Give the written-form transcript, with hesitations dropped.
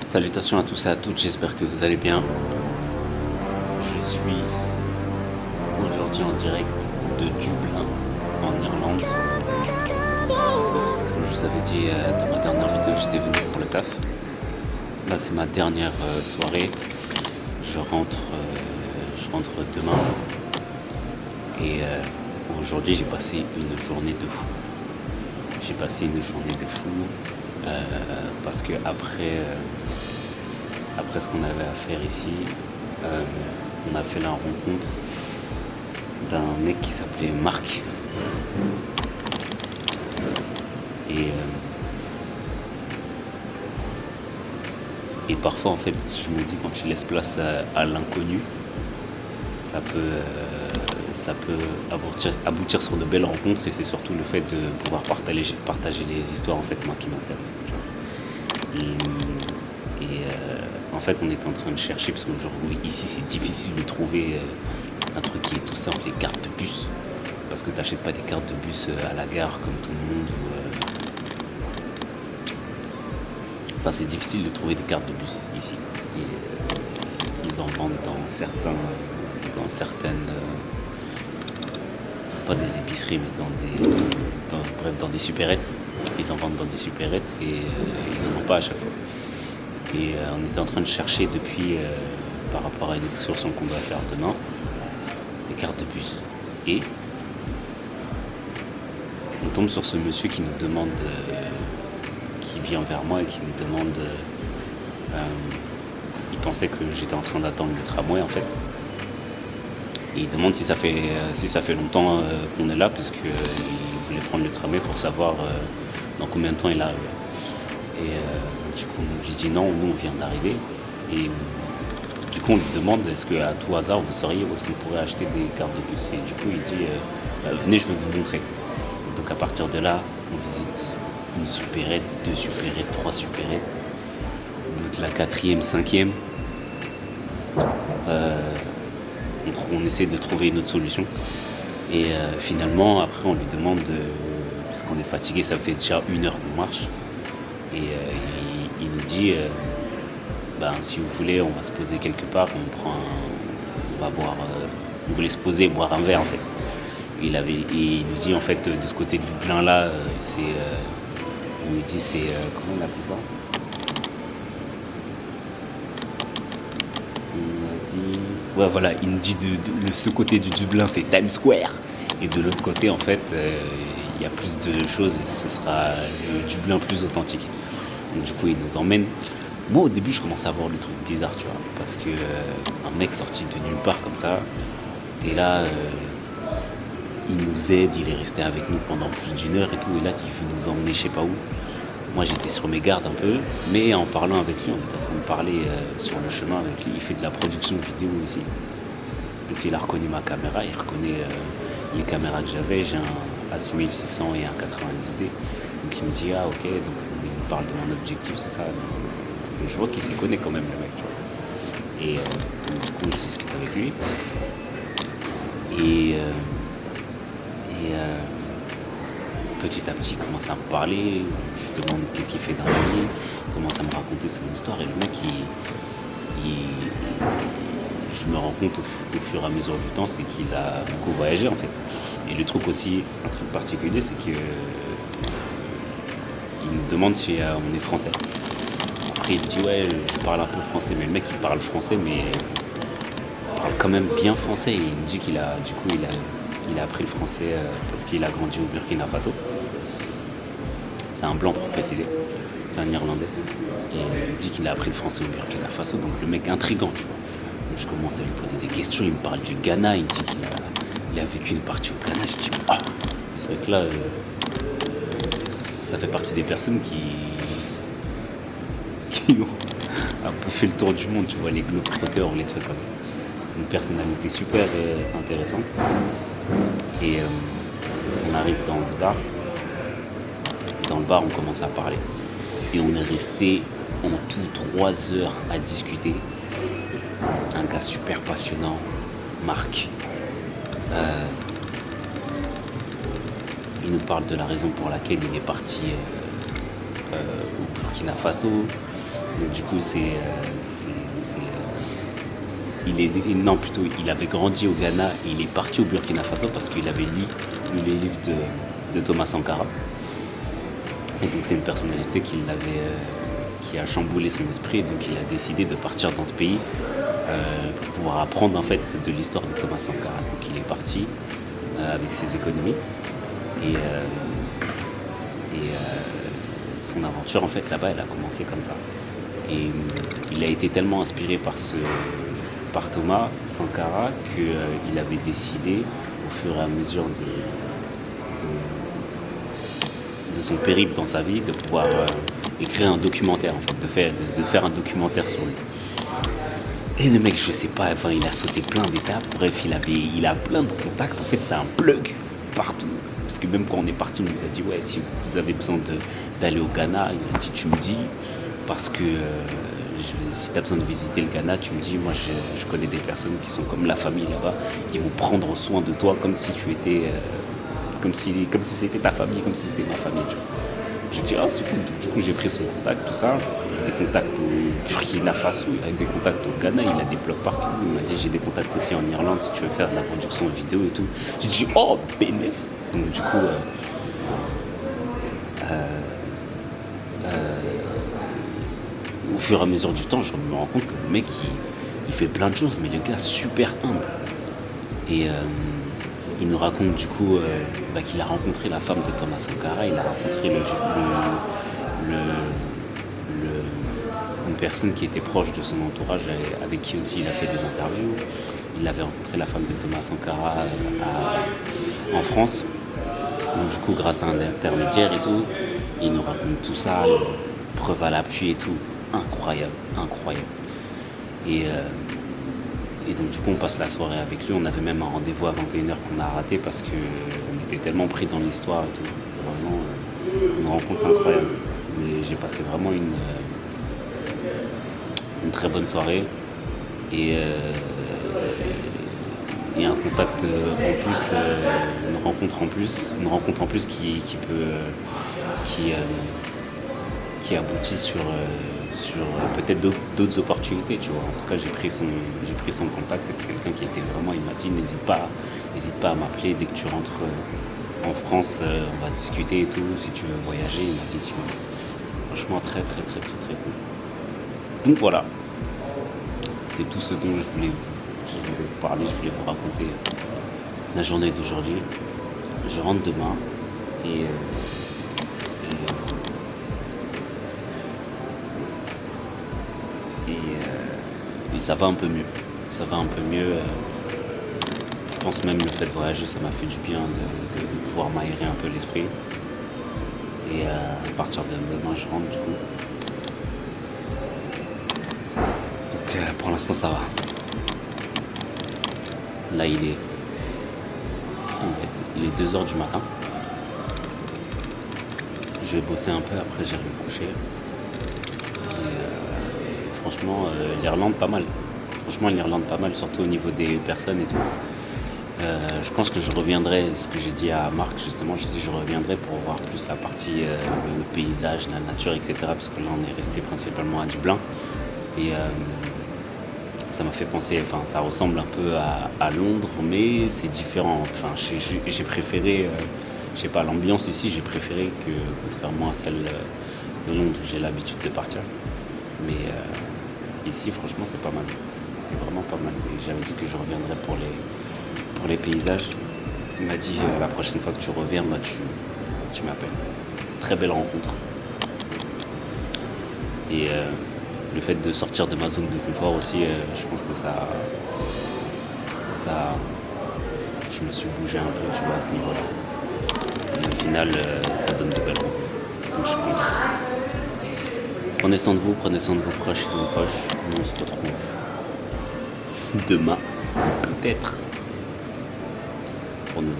Salutations à tous et à toutes, j'espère que vous allez bien. Je suis aujourd'hui en direct de Dublin, en Irlande. Comme je vous avais dit dans ma dernière vidéo, j'étais venu pour le taf. Là, c'est ma dernière soirée. Je rentre demain. Et aujourd'hui, j'ai passé une journée de fou. Parce que après ce qu'on avait à faire ici, on a fait la rencontre d'un mec qui s'appelait Marc. Et parfois, en fait, je me dis, quand tu laisses place à l'inconnu, ça peut aboutir sur de belles rencontres, et c'est surtout le fait de pouvoir partager les histoires, en fait, moi, qui m'intéressent. En fait, on était en train de chercher, parce qu'aujourd'hui, ici, c'est difficile de trouver un truc qui est tout simple, les cartes de bus. Parce que tu n'achètes pas des cartes de bus à la gare comme tout le monde. Enfin, c'est difficile de trouver des cartes de bus ici. Et ils en vendent dans certaines, pas des épiceries, mais dans des supérettes. Ils en vendent dans des supérettes et ils en ont pas à chaque fois. Et on était en train de chercher depuis, par rapport à une excursion qu'on doit faire demain, des cartes de bus. Et on tombe sur ce monsieur qui nous demande, qui vient vers moi et qui me demande, il pensait que j'étais en train d'attendre le tramway, en fait. Et il demande si ça fait longtemps qu'on est là, puisqu'il voulait prendre le tramway pour savoir dans combien de temps il arrive. Et du coup, j'ai dit non, nous on vient d'arriver. Et du coup, on lui demande, est-ce qu'à tout hasard vous sauriez où est-ce qu'on pourrait acheter des cartes de bus. Et du coup, il dit, venez, je vais vous montrer. Donc à partir de là, on visite une supérette, 2 supérettes, 3 supérettes. Donc la 4e, 5e. On essaie de trouver une autre solution. Et finalement, après, on lui demande, parce qu'on est fatigué, ça fait déjà 1 heure qu'on marche. Et il nous dit, si vous voulez, on va se poser quelque part, on va boire, on voulait se poser et boire un verre, en fait. Et il nous dit, en fait, de ce côté de Dublin là, il nous dit, comment on appelle ça? Ouais, voilà, il nous dit de ce côté du Dublin, c'est Times Square. Et de l'autre côté, en fait, il y a plus de choses et ce sera le Dublin plus authentique. Donc du coup, il nous emmène. Moi, au début, je commençais à voir le truc bizarre, tu vois. Parce que un mec sorti de nulle part comme ça, t'es là, il nous aide, il est resté avec nous pendant plus d'1 heure et tout. Et là, il veut nous emmener je sais pas où. Moi, j'étais sur mes gardes un peu, mais en parlant avec lui, on était en train de parler sur le chemin avec lui. Il fait de la production vidéo aussi, parce qu'il a reconnu ma caméra, il reconnaît les caméras que j'avais. J'ai un A6600 et un 90D. Donc il me dit, ah ok, donc il me parle de mon objectif, tout ça. Donc, je vois qu'il s'y connaît quand même, le mec, tu vois. Et du coup, je discute avec lui. Et petit à petit, il commence à me parler. Je lui demande qu'est-ce qu'il fait dans la vie. Il commence à me raconter son histoire. Et le mec, je me rends compte au fur et à mesure du temps, c'est qu'il a beaucoup voyagé, en fait. Et le truc aussi, un truc particulier, c'est que il nous demande si on est français. Après, il dit, ouais, je parle un peu français. Mais le mec, il parle français, mais il parle quand même bien français. Et il me dit qu'il a appris le français parce qu'il a grandi au Burkina Faso. C'est un blanc pour préciser, c'est un Irlandais. Et il me dit qu'il a appris le français au Burkina Faso, donc le mec intriguant, tu vois. Donc je commence à lui poser des questions, il me parle du Ghana, il me dit qu'il a vécu une partie au Ghana. Je dis, oh, et ce mec-là, ça fait partie des personnes qui ont un peu fait le tour du monde, tu vois, les globetrotters, les trucs comme ça. Une personnalité super intéressante. Et on arrive dans ce bar. Dans le bar, on commence à parler. Et on est resté en tout 3 heures à discuter. Un gars super passionnant, Marc. Il nous parle de la raison pour laquelle il est parti au Burkina Faso. Donc du coup, non, plutôt, il avait grandi au Ghana et il est parti au Burkina Faso parce qu'il avait lu les livres de Thomas Sankara. Et donc c'est une personnalité qui a chamboulé son esprit, donc il a décidé de partir dans ce pays pour pouvoir apprendre en fait de l'histoire de Thomas Sankara. Donc il est parti avec ses économies et son aventure en fait là-bas elle a commencé comme ça. Et il a été tellement inspiré par Thomas Sankara qu'il avait décidé au fur et à mesure de son périple dans sa vie de pouvoir écrire un documentaire en fait, de faire un documentaire sur lui. Et le mec, je sais pas, enfin, il a sauté plein d'étapes. Bref, il a plein de contacts. En fait, c'est un plug partout. Parce que même quand on est parti, il nous a dit ouais, si vous avez besoin d'aller au Ghana, il m'a dit tu me dis parce que si tu as besoin de visiter le Ghana, tu me dis, moi je connais des personnes qui sont comme la famille là-bas, qui vont prendre soin de toi comme si tu étais comme si c'était ta famille, comme si c'était ma famille. Tu vois. Je dis ah c'est cool. Du coup j'ai pris son contact, tout ça, des contacts au Burkina Faso, il a des contacts au Ghana, il a des blogs partout. Il m'a dit j'ai des contacts aussi en Irlande si tu veux faire de la production vidéo et tout. J'ai dit oh bénéf. Donc du coup au fur et à mesure du temps, je me rends compte que le mec il fait plein de choses, mais le gars super humble. Et il nous raconte du coup qu'il a rencontré la femme de Thomas Sankara, il a rencontré une personne qui était proche de son entourage, avec qui aussi il a fait des interviews. Il avait rencontré la femme de Thomas Sankara en France. Donc du coup, grâce à un intermédiaire et tout, il nous raconte tout ça, preuve à l'appui et tout. Incroyable. Et donc du coup on passe la soirée avec lui, on avait même un rendez-vous à 21h qu'on a raté parce qu'on était tellement pris dans l'histoire et tout. Vraiment une rencontre incroyable. Mais j'ai passé vraiment une très bonne soirée et un contact en plus, une rencontre en plus qui aboutit sur peut-être d'autres opportunités, tu vois. En tout cas, j'ai pris son contact. C'était quelqu'un qui était vraiment, il m'a dit n'hésite pas à m'appeler dès que tu rentres en France, on va discuter et tout. Si tu veux voyager, il m'a dit franchement très cool. Donc voilà, c'était tout ce dont je voulais vous parler, je voulais vous raconter la journée d'aujourd'hui. Je rentre demain et ça va un peu mieux. Je pense même le fait de voyager, ça m'a fait du bien de pouvoir m'aérer un peu l'esprit. Et à partir de demain, je rentre du coup. Donc pour l'instant, ça va. Là, il est 2h du matin. Je vais bosser un peu, après j'irai me coucher. Franchement, l'Irlande pas mal. Surtout au niveau des personnes et tout. Je pense que je reviendrai, ce que j'ai dit à Marc justement, je reviendrai pour voir plus la partie, le paysage, la nature, etc. Parce que là on est resté principalement à Dublin. Et ça m'a fait penser, ça ressemble un peu à Londres, mais c'est différent. J'ai préféré, l'ambiance ici, j'ai préféré que, contrairement à celle de Londres où j'ai l'habitude de partir. Mais ici, franchement, c'est pas mal. C'est vraiment pas mal. Et j'avais dit que je reviendrais pour les paysages. Il m'a dit la prochaine fois que tu reviens, tu m'appelles. Très belle rencontre. Et le fait de sortir de ma zone de confort aussi, je pense que ça, je me suis bougé un peu, tu vois, à ce niveau-là. Et au final, ça donne de belles rencontres. Donc je suis content. Prenez soin de vous, prenez soin de vos proches et de vos proches. Nous on se retrouve demain, peut-être, pour une